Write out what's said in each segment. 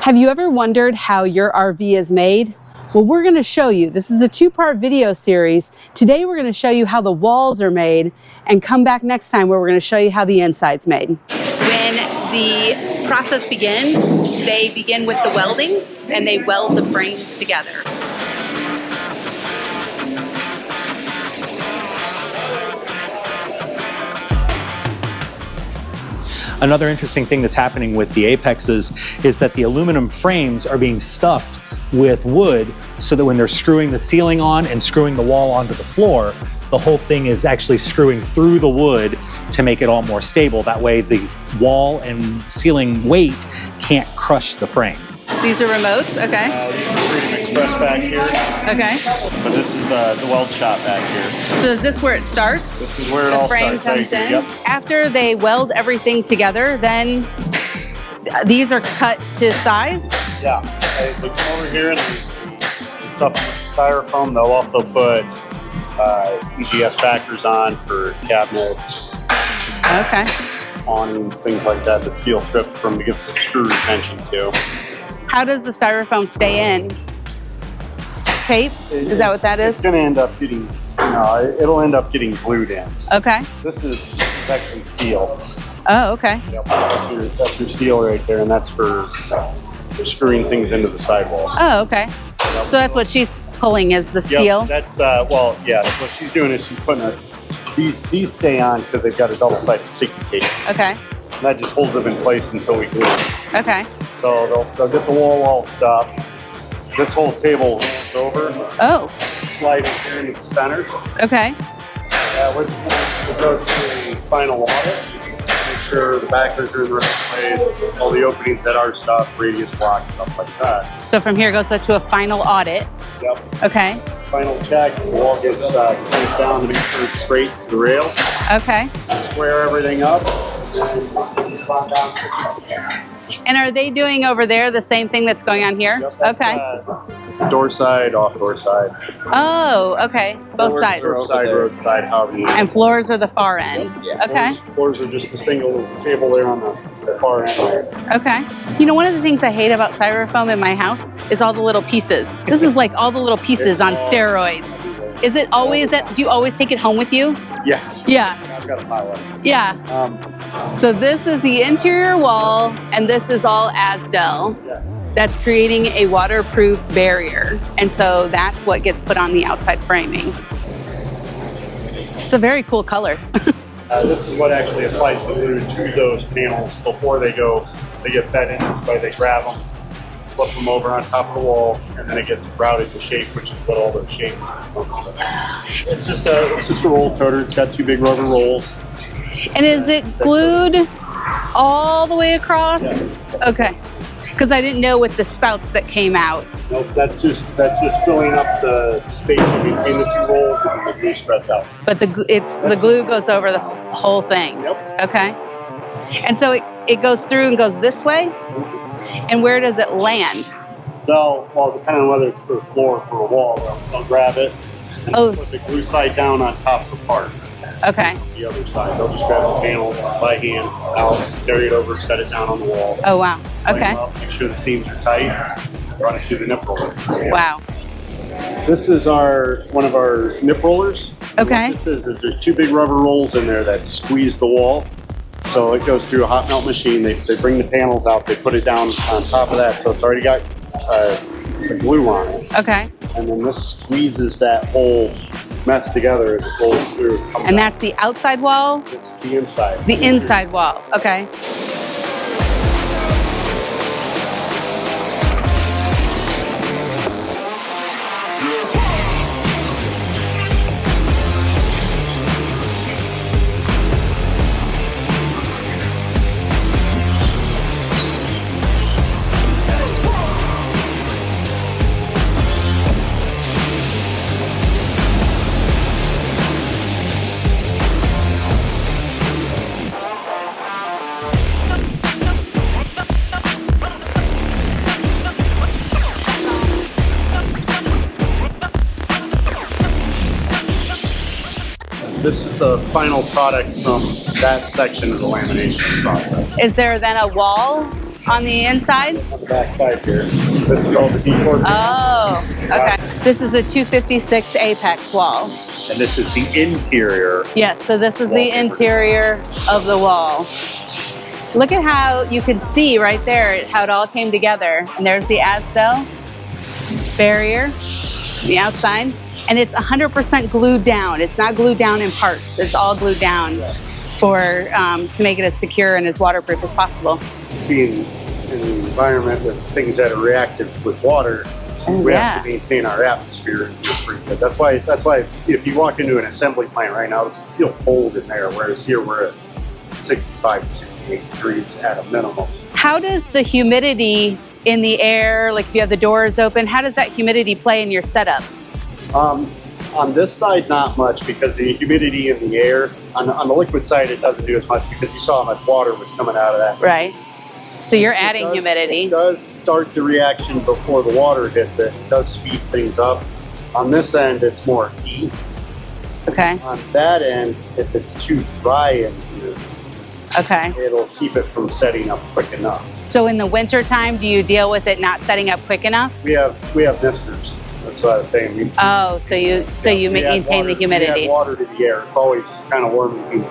Have you ever wondered how your RV is made? Well, we're going to show you. This is a two-part video series. Today we're going to show you how the walls are made, and come back next time where we're going to show you how the inside's made. When the process begins, they begin with the welding and they weld the frames together. Another interesting thing that's happening with the Apexes is that the aluminum frames are being stuffed with wood so that when they're screwing the ceiling on and screwing the wall onto the floor, the whole thing is actually screwing through the wood to make it all more stable. That way the wall and ceiling weight can't crush the frame. These are remotes, okay. These are Cruisin Express back here. Okay. But this is the weld shop back here. So is this where it starts? This is where it all frame starts. comes in. Yep. After they weld everything together, then these are cut to size? Yeah. They come over here and they stuff with styrofoam. They'll also put EGS backers on for cabinets. Okay. Awnings, things like that. The steel strips from to give some screw retention to. How does the styrofoam stay in? Tape? Is that what that is? It's going to end up getting, it'll end up getting glued in. Okay. This is actually steel. Oh, okay. Yep. That's your steel right there, and that's for screwing things into the sidewall. Oh, okay. Yep. So that's what she's pulling is the steel? Yep. That's, what she's doing is she's putting these stay on because they've got a double-sided sticky tape. Okay. And that just holds them in place until we glue them. Okay. So they'll get the wall all stopped. This whole table rolls over. Oh. Slide it here into the center. Okay. We'll go to the final audit. Make sure the backers are in the right place. All the openings that are stopped, radius blocks, stuff like that. So from here goes to a final audit. Yep. Okay. Final check. The wall gets cleaned down to make sure it's straight to the rail. Okay. Square everything up. And are they doing over there the same thing that's going on here? Yep, okay. Door side, off door side. Oh, okay. Both sides. Roadside, however you And floors are the far end. Yeah. Okay. Floors are just the single table there on the far end there. Okay. You know, one of the things I hate about styrofoam in my house is all the little pieces. This is like all the little pieces on steroids. Is it always that? Do you always take it home with you? Yes. Yeah. I've got a pile of it. Yeah. So this is the interior wall, and this is all Azdel. Yeah. That's creating a waterproof barrier. And so that's what gets put on the outside framing. It's a very cool color. This is what actually applies the glue to those panels before they get fed in. That's why they grab them, flip them over on top of the wall, and then it gets routed to shape, which is what all those shapes are. It's just a roll coater. It's got two big rubber rolls. And is it glued all the way across? Yeah. Okay. Because I didn't know with the spouts that came out. Nope, that's just filling up the space between the two rolls and the glue spreads out. But the glue goes over the whole thing. Yep. Okay. And so it goes through and goes this way? And where does it land? Well, depending on whether it's for the floor or for a wall, they'll grab it and put the glue side down on top of the part. Okay. The other side, they'll just grab the panel by hand, out, carry it over, set it down on the wall. Oh, wow. Okay. Up, make sure the seams are tight, run it through the nip roller. Wow. This is one of our nip rollers. Okay. What this is there's two big rubber rolls in there that squeeze the wall. So it goes through a hot melt machine. They bring the panels out, they put it down on top of that, so it's already got the glue on it. Okay. And then this squeezes that whole mess together as it rolls through. And that's the outside wall? This is the inside. The inside wall. Okay. This is the final product from that section of the lamination process. Is there then a wall on the inside? On the back side here. This is called the decor. Oh, okay. This is a 256 Apex wall. And this is the interior. Yes, so this is the interior of the wall. Look at how you can see right there how it all came together. And there's the Azdel barrier, the outside. And it's 100% glued down. It's not glued down in parts. It's all glued down to make it as secure and as waterproof as possible. Being in an environment with things that are reactive with water, we have to maintain our atmosphere. Pretty good. That's why if you walk into an assembly plant right now, it's feel cold in there, whereas here we're at 65 to 68 degrees at a minimum. How does the humidity in the air, like if you have the doors open, how does that humidity play in your setup? On this side, not much, because the humidity in the air, on the liquid side, it doesn't do as much because you saw how much water was coming out of that. Right. So you're adding humidity. It does start the reaction before the water hits it. It does speed things up. On this end, it's more heat. Okay. On that end, if it's too dry in here, okay, it'll keep it from setting up quick enough. So in the winter time, do you deal with it not setting up quick enough? We have misters. That's what I was saying. So you maintain the humidity. We add water to the air. It's always kind of warm and humid.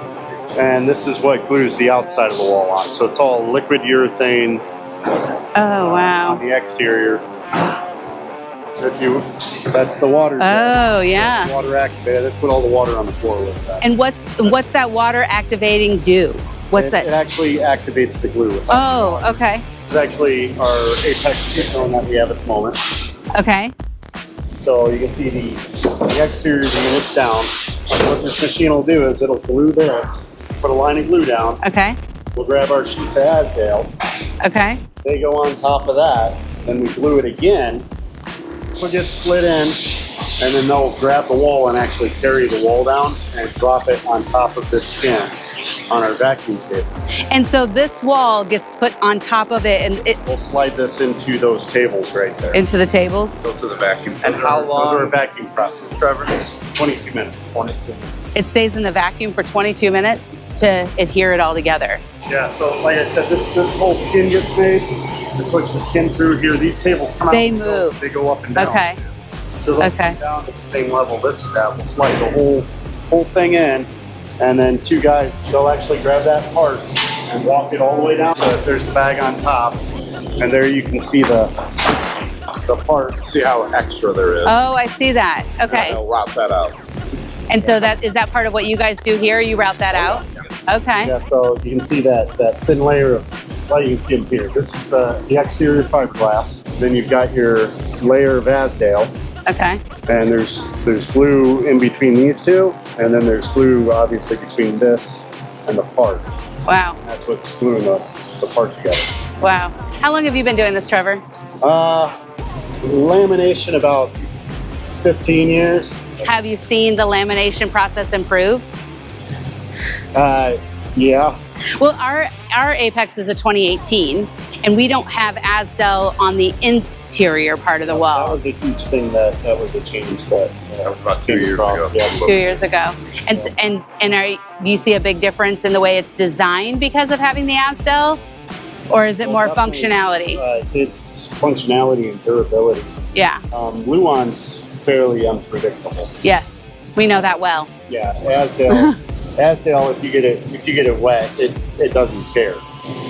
And this is what glues the outside of the wall on. So it's all liquid urethane. Oh wow. On the exterior. That's the water. Oh yeah. Water activated. That's what all the water on the floor looks like. And what's that water activating do? What's that? It actually activates the glue. Oh, okay. This is actually our Apex Coachmen that we have at the moment. Okay. So you can see the exterior of the unit's down. And what this machine will do is it'll glue there, put a line of glue down. Okay. We'll grab our sheet of Azdel. Okay. They go on top of that. Then we glue it again. We'll get split in, and then they'll grab the wall and actually carry the wall down and drop it on top of this pin on our vacuum table. And so this wall gets put on top of it, and We'll slide this into those tables right there. into the tables. Those are the vacuum. And how long? Those are a vacuum process. Trevor? 22 minutes. 22. It stays in the vacuum for 22 minutes to adhere it all together. Yeah, so like I said, this whole skin gets made. To push the skin through here, these tables come out. They and move. They go up and down. Okay. So they'll come down to the same level this is at. We'll slide the whole thing in, and then two guys, they'll actually grab that part and walk it all the way down. So if there's the bag on top, and there you can see the part. See how extra there is. Oh, I see that. Okay. They'll route that out. And so is that part of what you guys do here? You route that out? Okay. Yeah, so you can see that thin layer of, well, you can see them here. This is the exterior fiberglass. Then you've got your layer of Azdel. Okay. And there's glue in between these two, and then there's glue obviously between this and the part. Wow. And that's what's gluing the part together. Wow. How long have you been doing this, Trevor? Lamination about 15 years. Have you seen the lamination process improve? Yeah. Well, our Apex is a 2018, and we don't have Azdel on the interior part of the walls. That was a huge thing. That was a change that was about 2 years ago. Yeah. 2 years ago. And do you see a big difference in the way it's designed because of having the Azdel, or is it more functionality? It's functionality and durability. Yeah. Luan's fairly unpredictable. Yes, we know that well. Yeah, Azdel, if you get it wet, it doesn't care.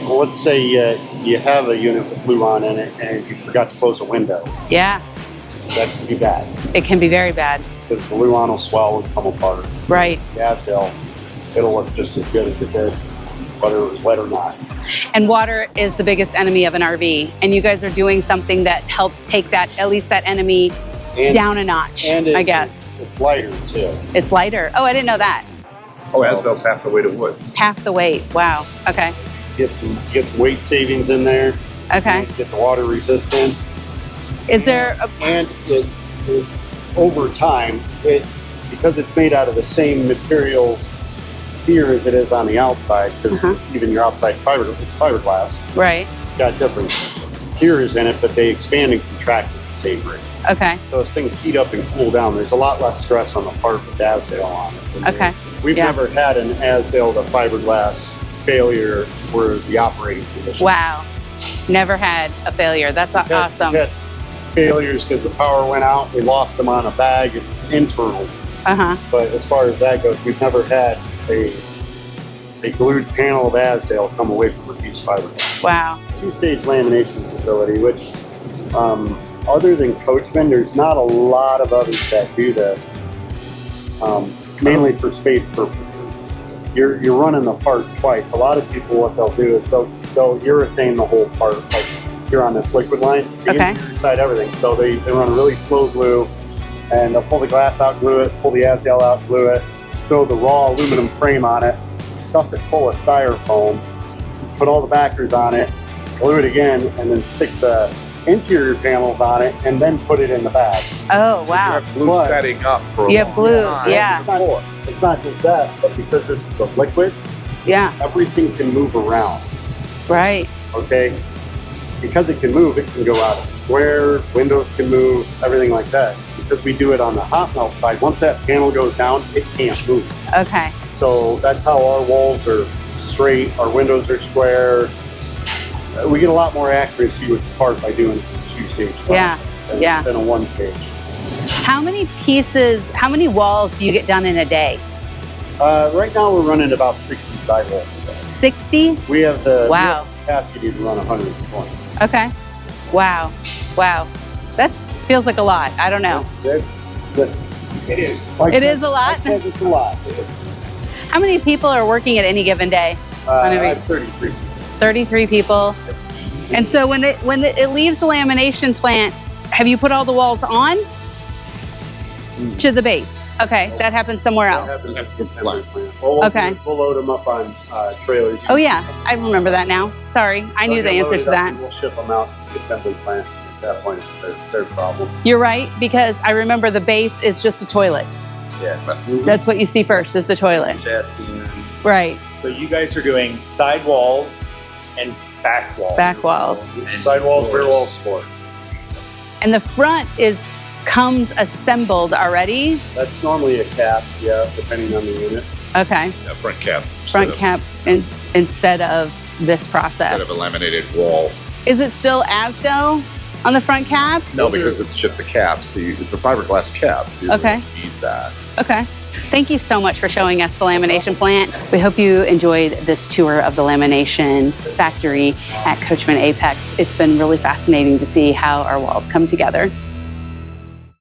Well, let's say you have a unit with Luan in it and you forgot to close a window. Yeah. That can be bad. It can be very bad. Because the Luan will swell and come apart. Right. The Azdel, it'll look just as good as it did, whether it was wet or not. And water is the biggest enemy of an RV, and you guys are doing something that helps take that, at least that enemy, down a notch, I guess. It's lighter too. It's lighter. Oh, I didn't know that. Oh, Azdel's half the weight of wood. Half the weight. Wow. Okay. Get some weight savings in there. Okay. Get the water resistance. Is there and it over time, because it's made out of the same materials here as it is on the outside, because even your outside it's fiberglass. Right. It's got different tiers in it, but they expand and contract at the same rate. Okay. So as things heat up and cool down, there's a lot less stress on the part with Azdel on it. Okay. We've never had an Azdel to fiberglass failure for the operating condition. Wow. Never had a failure. That's awesome. We had failures because the power went out. We lost them on a bag internal. But as far as that goes, we've never had a glued panel of Azdel come away from a piece of fiberglass. Wow. Two-stage lamination facility, which other than Coachmen, there's not a lot of others that do this, mainly for space purposes. You're running the part twice. A lot of people, what they'll do is they'll urethane the whole part, like here on this liquid line, the interior side, everything. So they run a really slow glue, and they'll pull the glass out, glue it, pull the Azdel out, glue it, throw the raw aluminum frame on it, stuff it full of styrofoam, put all the backers on it, glue it again, and then stick the interior panels on it, and then put it in the bag. Oh, wow. You have glue setting up for a You have glue, long time. yeah. It's not just that, but because this is a liquid, everything can move around. Right. Okay? Because it can move, it can go out a square, windows can move, everything like that. Because we do it on the hot melt side, once that panel goes down, it can't move. Okay. So that's how our walls are straight, our windows are square. We get a lot more accuracy with the part by doing two-stage than a one-stage. How many walls do you get done in a day? Right now we're running about 60 sidewalls a day. 60? We have the Wow. capacity to run 120. Okay. Wow. Wow. That feels like a lot. I don't know. It is. It is a lot? It's a lot. How many people are working at any given day? I have 33. 33 people. And so when it leaves the lamination plant, have you put all the walls on to the base? Okay, that happens somewhere else. That happens at the assembly plant. Okay. We'll load them up on trailers. Oh yeah, I remember that now. Sorry, I knew the answer to that. We'll ship them out to the assembly plant. At that point, it's their problem. You're right, because I remember the base is just a toilet. Yeah. That's what you see first, is the toilet. Right. So you guys are doing side walls and back walls. Back walls. Side walls, rear walls, floor. And the front comes assembled already? That's normally a cap, yeah, depending on the unit. Okay. Yeah, front cap. Front cap instead of this process. Instead of a laminated wall. Is it still Azdel on the front cap? No, because it's just a cap. So it's a fiberglass cap. You Okay. don't need that. Okay. Thank you so much for showing us the lamination plant. We hope you enjoyed this tour of the lamination factory at Coachmen Apex. It's been really fascinating to see how our walls come together.